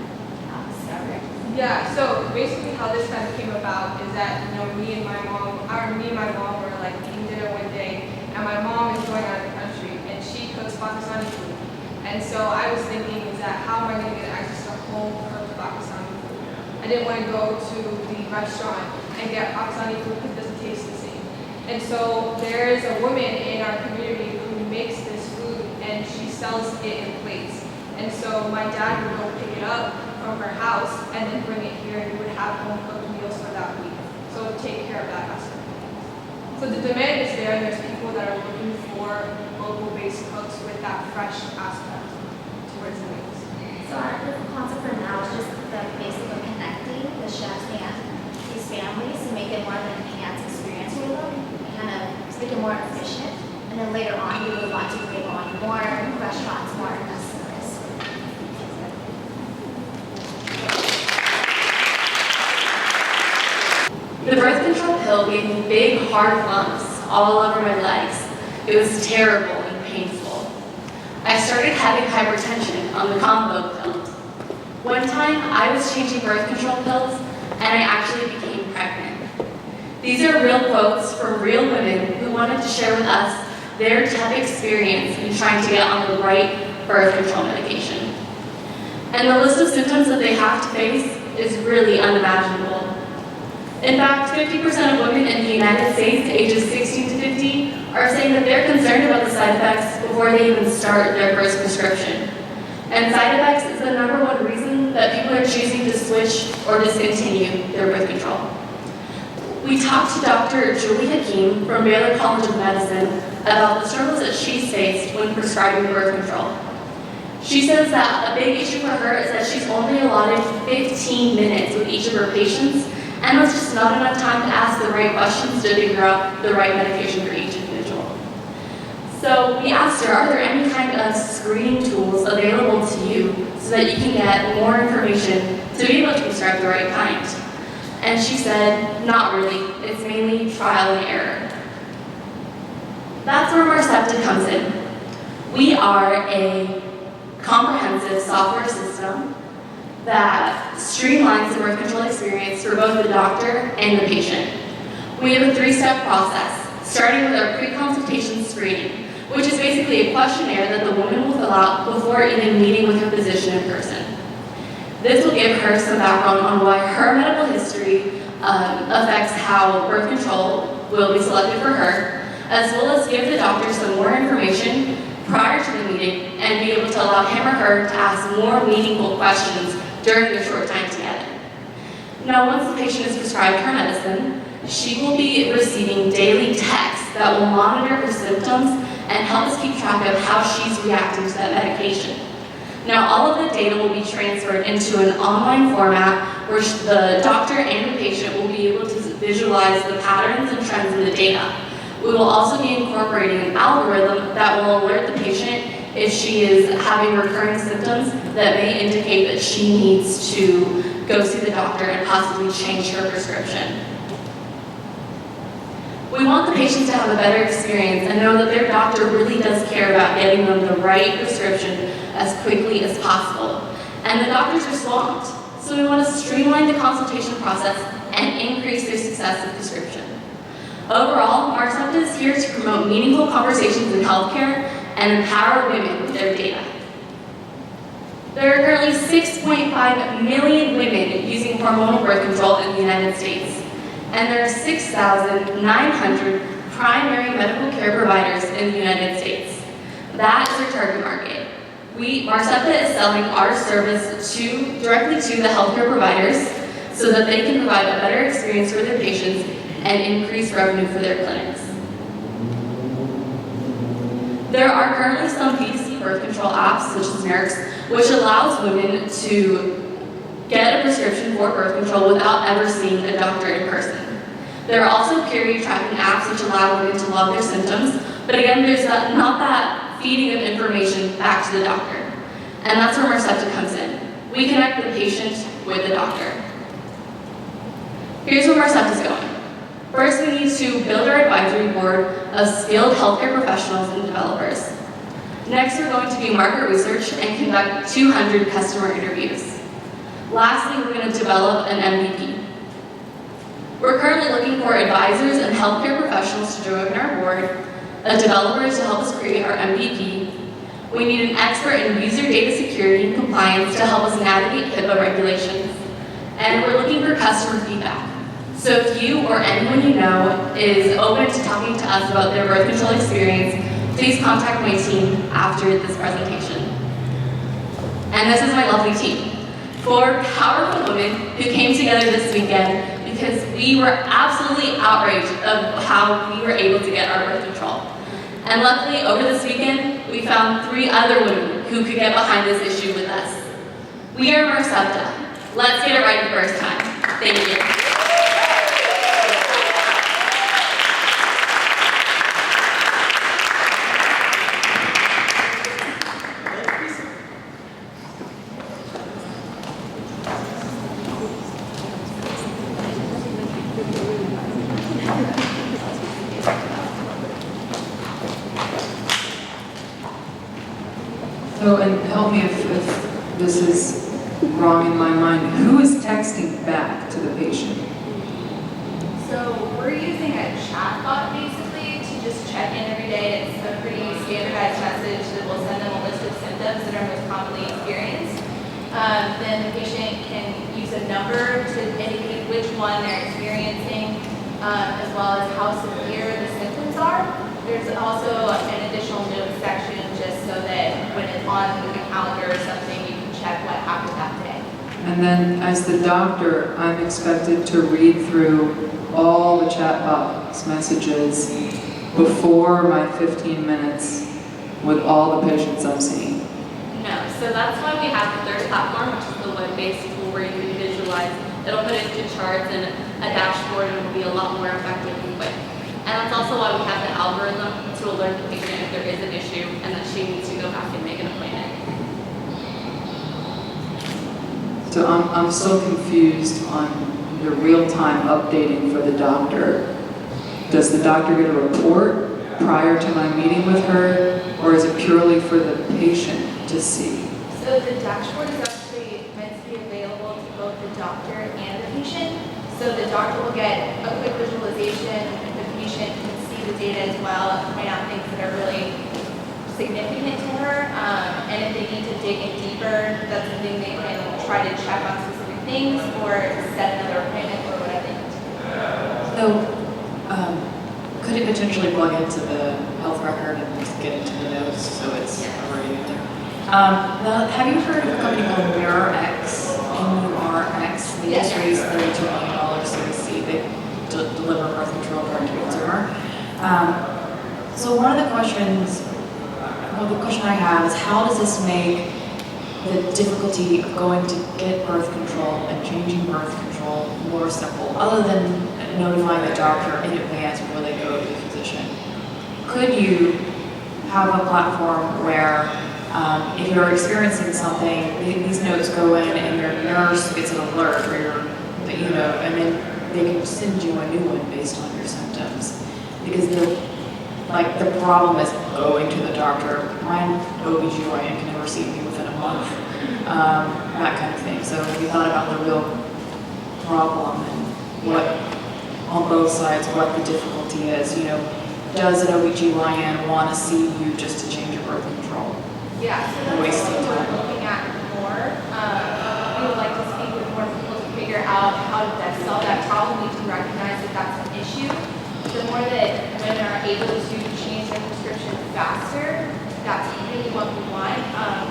discovered. Yeah, so basically how this kind of came about is that, me and my mom were like eating dinner one day, and my mom is going out of the country, and she cooks Pakistani food. And so I was thinking, is that how am I going to get access to home-cooked Pakistani food? I didn't want to go to the restaurant and get Pakistani food because it doesn't taste the same. And so there is a woman in our community who makes this food, and she sells it in plates. And so my dad would go pick it up from her house and then bring it here, and we would have home-cooked meals for that week. So take care of that aspect. So the demand is there, and there's people that are looking for local-based cooks with that fresh aspect towards the meals. So our concept for now is just the basic of connecting the chefs and these families to make it more of an enhanced experience for them, kind of make it more efficient. And then later on, we would want to bring on more restaurants, more customers. The birth control pill gave me big, hard lumps all over my legs. It was terrible and painful. I started having hypertension on the combo pill. One time, I was changing birth control pills, and I actually became pregnant. These are real quotes from real women who wanted to share with us their tough experience in trying to get on the right birth control medication. And the list of symptoms that they have to face is really unimaginable. In fact, 50% of women in the United States, ages 16 to 50, are saying that they're concerned about the side effects before they even start their first prescription. And side effects is the #1 reason that people are choosing to switch or discontinue their birth control. We talked to Dr. Julie Hakeem from Baylor College of Medicine about the struggles that she's faced when prescribing birth control. She says that a big issue for her is that she's only allotted 15 minutes with each of her patients, and that's just not enough time to ask the right questions to figure out the right medication for each individual. So we asked her, are there any kind of screening tools available to you so that you can get more information to be able to prescribe the right kind? And she said, not really. It's mainly trial and error. That's where Marcepta comes in. We are a comprehensive software system that streamlines the birth control experience for both the doctor and the patient. We have a 3-step process, starting with our pre-consultation screening, which is basically a questionnaire that the woman will fill out before even meeting with her physician in person. This will give her some background on why her medical history affects how birth control will be selected for her, as well as give the doctor some more information prior to the meeting and be able to allow him or her to ask more meaningful questions during their short time together. Now, once the patient is prescribed her medicine, she will be receiving daily texts that will monitor her symptoms and help us keep track of how she's reacting to that medication. Now, all of the data will be transferred into an online format where the doctor and the patient will be able to visualize the patterns and trends in the data. We will also be incorporating an algorithm that will alert the patient if she is having recurring symptoms that may indicate that she needs to go see the doctor and possibly change her prescription. We want the patients to have a better experience and know that their doctor really does care about getting them the right prescription as quickly as possible. And the doctors are swamped, so we want to streamline the consultation process and increase their success of prescription. Overall, Marcepta is here to promote meaningful conversations in healthcare and empower women with their data. There are currently 6.5 million women using hormonal birth control in the United States, and there are 6,900 primary medical care providers in the United States. That is our target market. Marcepta is selling our service directly to the healthcare providers so that they can provide a better experience for their patients and increase revenue for their clinics. There are currently some B2C birth control apps, such as Nurse, which allows women to get a prescription for birth control without ever seeing a doctor in person. There are also period tracking apps which allow women to log their symptoms, but again, there's not that feeding of information back to the doctor. And that's where Marcepta comes in. We connect the patient with the doctor. Here's where Marcepta's going. First, we need to build our advisory board of skilled healthcare professionals and developers. Next, we're going to do market research and conduct 200 customer interviews. Lastly, we're going to develop an MVP. We're currently looking for advisors and healthcare professionals to join our board, a developer to help us create our MVP. We need an expert in user data security and compliance to help us navigate HIPAA regulations. And we're looking for customer feedback. So if you or anyone you know is open to talking to us about their birth control experience, please contact my team after this presentation. And this is my lovely team. 4 powerful women who came together this weekend because we were absolutely outraged of how we were able to get our birth control. And luckily, over this weekend, we found 3 other women who could get behind this issue with us. We are Marcepta. Let's get it right the first time. Thank you. So, and help me if this is wrong in my mind, who is texting back to the patient? So we're using a chatbot basically to just check in every day. It's a pretty standardized message that will send them a list of symptoms that are most commonly experienced. Then the patient can use a number to indicate which one they're experiencing, as well as how severe the symptoms are. There's also an additional notes section just so that when it's on the calendar or something, you can check what happened that day. And then as the doctor, I'm expected to read through all the chatbot messages before my 15 minutes with all the patients I'm seeing. No, so that's why we have the third platform, which is the web-based tool where you can visualize. It'll put it into charts and a dashboard, and it'll be a lot more effective and quick. And that's also why we have the algorithm to alert the patient if there is an issue and that she needs to go back and make an appointment. So I'm so confused on the real-time updating for the doctor. Does the doctor get a report prior to my meeting with her, or is it purely for the patient to see? So the dashboard is actually meant to be available to both the doctor and the patient. So the doctor will get a quick visualization, and the patient can see the data as well and point out things that are really significant to her. And if they need to dig in deeper, that's something they can try to check on specific things or set another appointment or whatever. So, could it potentially plug into the health record and just get into the notes so it's already in there? Have you heard of a company called MurX? MurX. They just raised $32 million Series C. They deliver birth control direct to consumer. So one of the questions, the question I have is, how does this make the difficulty of going to get birth control and changing birth control more simple, other than notifying the doctor in advance before they go to the physician? Could you have a platform where if you're experiencing something, these notes go in and your nurse gets an alert, or and then they can send you a new one based on your symptoms? because the problem is going to the doctor. My OBGYN can never see me within a month, that kind of thing. So we thought about the real problem and what, on both sides, what the difficulty is. You know, does an OBGYN want to see you just to change your birth control? Yeah, so that's Wasting what we're time. looking at more. We would like to speak with more people to figure out how to best solve that problem. We do recognize that that's an issue. The more that women are able to change their prescription faster, that's really what we want.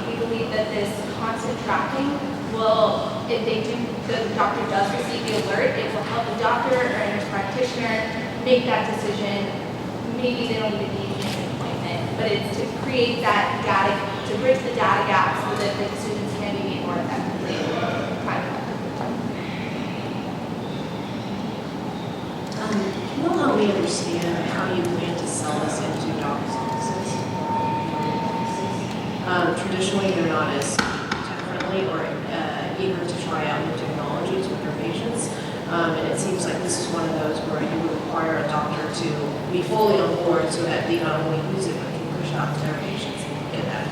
We believe that this constant tracking will, if the doctor does receive the alert, it will help the doctor or a nurse practitioner make that decision. Maybe they don't even need an appointment, but it's to create that data, to bridge the data gap so that the decisions can be made more effectively. Can you help me understand how you plan to sell this into doctors' offices? Traditionally, they're not as tech-friendly or eager to try out new technologies with their patients. And it seems like this is one of those where you would require a doctor to be fully on board so that they not only use it, but can push out to their patients and get that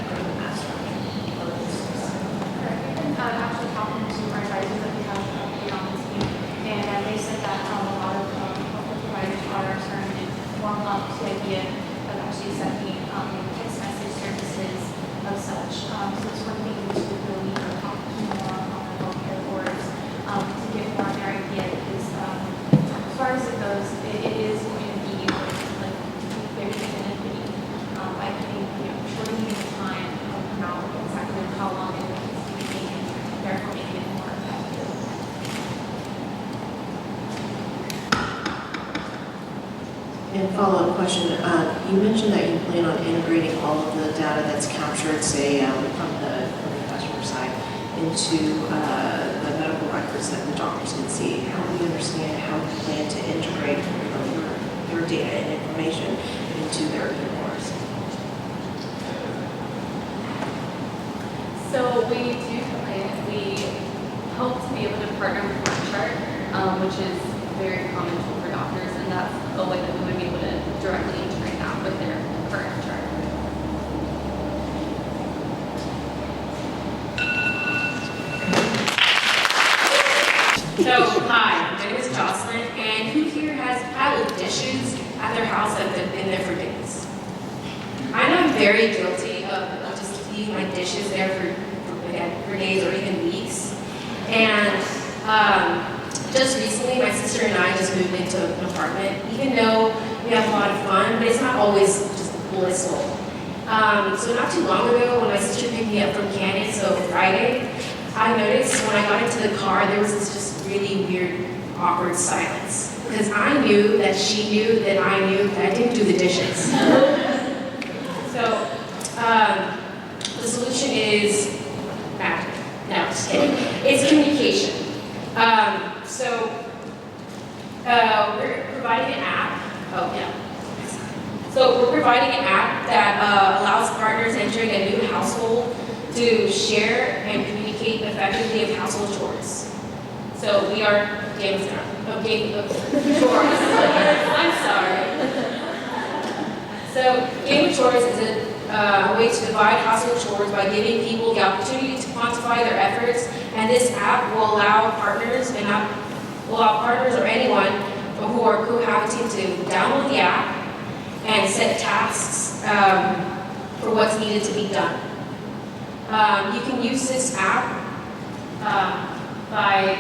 critical mass traction. We've been actually talking to our advisors that we have here on this team, and they said that a lot of healthcare providers are starting to warm up to the idea of actually sending text message services of such. So it's working to the ability to talk to more on the healthcare boards to get more of their idea, because as far as it goes, it is going to be like very significant by putting, shortening the time of not exactly how long it is taking, and therefore making it more effective. And follow-up question, you mentioned that you plan on integrating all of the data that's captured, say, from the customer side into the medical records that the doctors can see. How do you understand how you plan to integrate your data and information into their EMRs? So we do plan, we hope to be able to partner with OneChart, which is very common for doctors, and that's a way that we would be able to directly integrate that with their current chart. So, hi, my name is Jocelyn, and who here has a pile of dishes at their house that have been there for days? I know I'm very guilty of just leaving my dishes there for days or even weeks. And just recently, my sister and I just moved into an apartment, even though we have a lot of fun, but it's not always just blissful. So not too long ago, when my sister picked me up from Canyon, so Friday, I noticed when I got into the car, there was this just really weird, awkward silence. Because I knew that she knew that I knew that I didn't do the dishes. So, the solution is magic. No, just kidding. It's communication. We're providing an app. Oh, yeah. So we're providing an app that allows partners entering a new household to share and communicate effectively of household chores. So we are chores. I'm sorry. So Game of Chores is a way to divide household chores by giving people the opportunity to quantify their efforts, and this app will allow partners or anyone who are cohabiting to download the app and set tasks for what's needed to be done. You can use this app by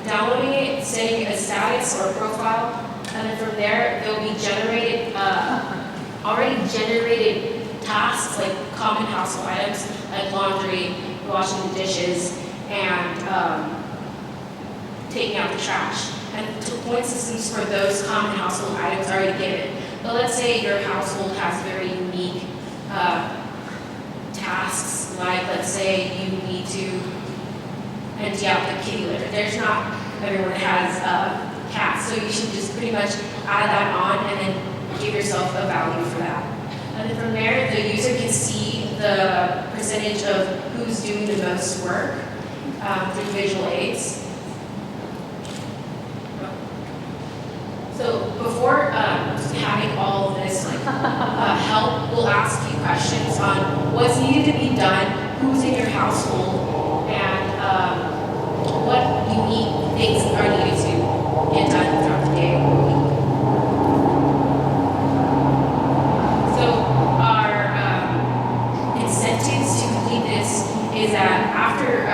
downloading it, setting a status or a profile, and then from there there'll be already generated tasks like common household items like laundry, washing the dishes, and taking out the trash. And point systems for those common household items are already given. But let's say your household has very unique tasks, like let's say you need to empty out the kitty litter. There's not everyone has cats, so you should just pretty much add that on and then give yourself a value for that. And then from there, the user can see the percentage of who's doing the most work through visual aids. So before, will ask you questions on what's needed to be done, who's in your household, and what unique things are needed to get done throughout the day or week. So our incentives to complete this is that after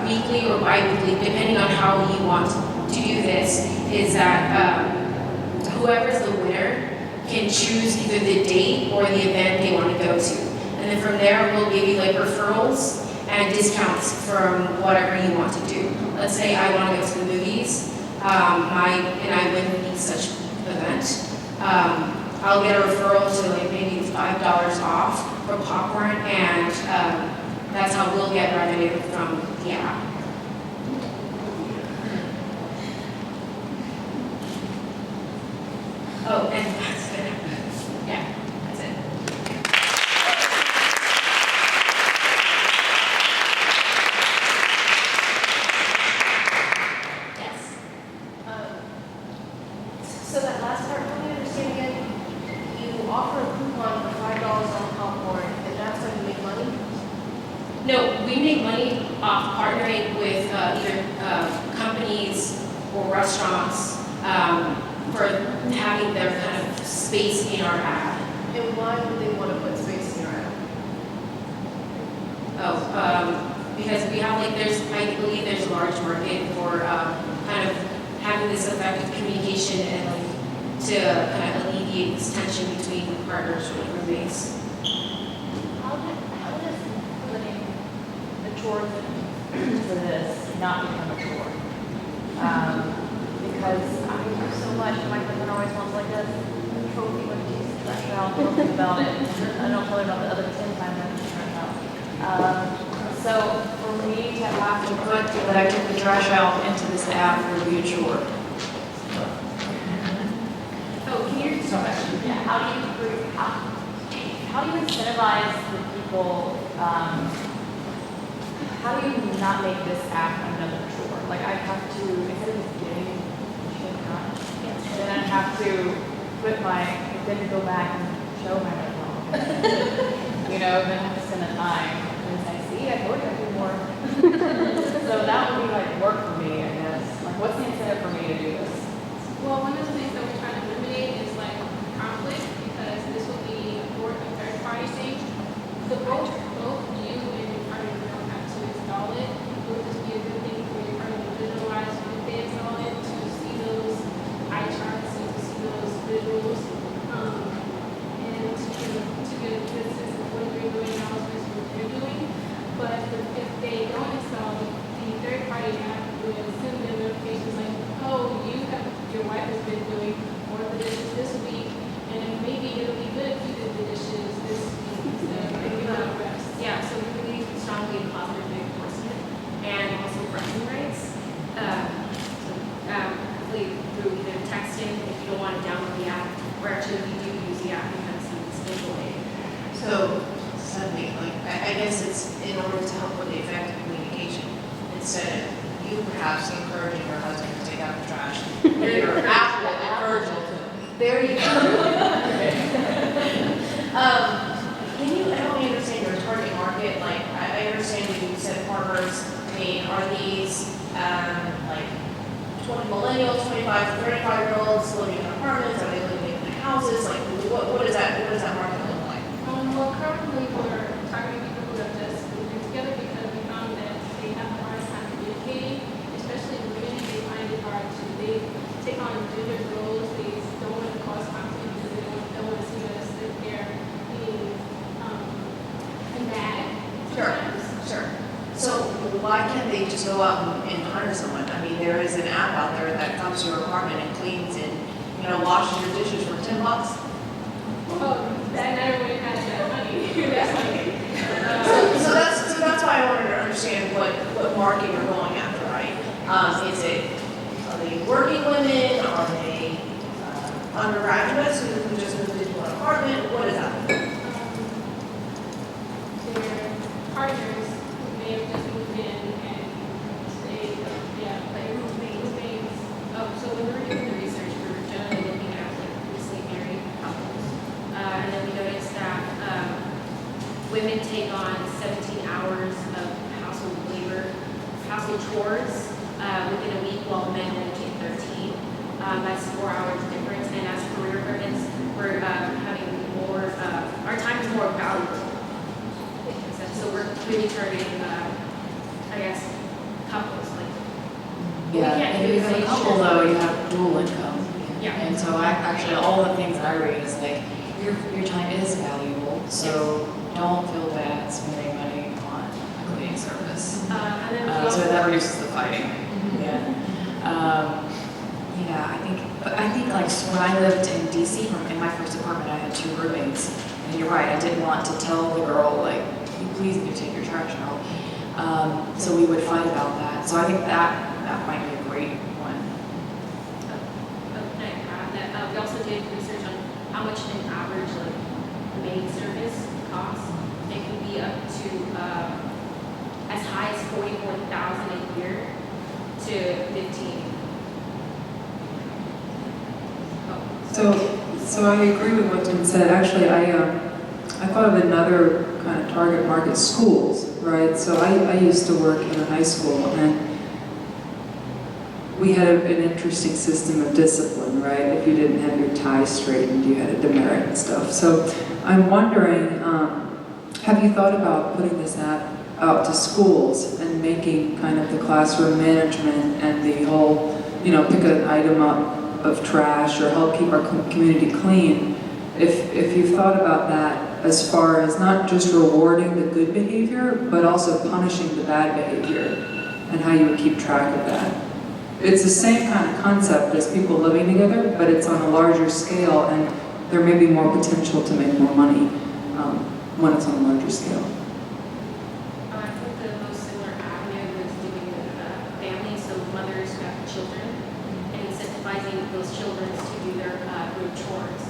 weekly or bi-weekly, depending on how you want to do this, is that whoever's the winner can choose either the date or the event they want to go to. And then from there, we'll give you like referrals and discounts from whatever you want to do. Let's say I want to go to the movies, and I win such event. I'll get a referral to like maybe $5 off for popcorn, and that's how we'll get revenue from the app. Oh, and that's it. Yeah, that's it. Yes. So that last part, let me understand again. You offer a coupon for $5 on popcorn, and that's how you make money? No, we make money off partnering with either companies or restaurants for having their kind of space in our app. And why would they want to put space in your app? Because we have like I believe there's a large market for kind of having this effective communication and like to kind of alleviate this tension between partners or roommates. How does putting the chores into this not become a chore? Because I do so much, and my husband always wants like a trophy when he uses trash out, I don't think about it. I don't tell him about the other 10 times I use trash out. So for me to have to put That I took the trash out into this app would be a chore. Oh, can you just yeah, how do you incentivize the people, how do you not make this app another chore? Like I have to, instead of just getting shit done, then I have to then go back and show my husband. You know, then I have to spend the time and say, see, I told you I do more. So that would be like work for me, I guess. Like what's the incentive for me to do this? Well, one of the things that we're trying to eliminate is like conflict, because this will be for a third party stage. So both you and your partner don't have to install it. It would just be a good thing for your partner to visualize when they install it, to see those eye charts and to see those visuals, and to get a good sense of what you're doing and also what they're doing. But if they don't install the third party app, will send them notifications like, oh, your wife has been doing more of the dishes this week, and maybe it'll be good if you did the dishes this week instead of maybe not rest. Yeah, so we believe strongly in positive reinforcement and also bragging rights. Hopefully through either texting if you don't want to download the app, or actually if you do use the app, you kind of see this visual aid. So, suddenly, like, I guess it's in order to help with the effective communication, instead of you perhaps encouraging your husband to take out the trash. Your app will encourage him to. There you go. Can you help me understand your target market? Like, I understand you said farmers. I mean, are these like 20 millennials, 25 to 35-year-olds living in apartments? Are they living in houses? Like, what does that market look like? Well, currently we're targeting people who have just moved together because we found that they have a hard time communicating, especially women. They find it hard to, they take on gender roles. They don't want to cause conflict because they don't want to see us sit there being mad. Sure. So why can't they just go out and hire someone? I mean, there is an app out there that comes to your apartment and cleans and, washes your dishes for $10. Oh, that everyone has that money. That's like, so that's why I wanted to understand what market you're going after, right? Are they working women? Are they undergraduates who just moved into an apartment? What is that? They're partners who may have just moved in and stayed, like roommates. So when we were doing the research, we were generally looking at like recently married couples, and then we noticed that women take on 17 hours of household labor, household chores within a week, while men only take 13. That's 4 hours difference. And as career women, we're having more, our time is more valuable. So we're really targeting, I guess, couples. Like, Yeah, if you're a couple though, you have dual income. Yeah. And so actually all the things I read is like, your time is valuable, so don't feel bad spending money on a cleaning service. And then So that reduces the fighting. Yeah. I think like when I lived in DC, in my first apartment, I had 2 roommates. And you're right, I didn't want to tell the girl, like, please do take your trash out. So we would fight about that. So I think that might be a great one. We also did research on how much an average maid service costs. It can be up to as high as $44,000 a year to 15. So I agree with what's been said. Actually, I thought of another kind of target market, schools, right? So I used to work in a high school, and we had an interesting system of discipline, right? If you didn't have your tie straightened, you had a demerit and stuff. So I'm wondering, have you thought about putting this out to schools and making kind of the classroom management and the whole, pick an item up of trash or help keep our community clean? If you've thought about that as far as not just rewarding the good behavior, but also punishing the bad behavior, and how you would keep track of that. It's the same kind of concept as people living together, but it's on a larger scale, and there may be more potential to make more money when it's on a larger scale. I think the most similar avenue is doing families, so mothers who have children, and incentivizing those children to do their room chores.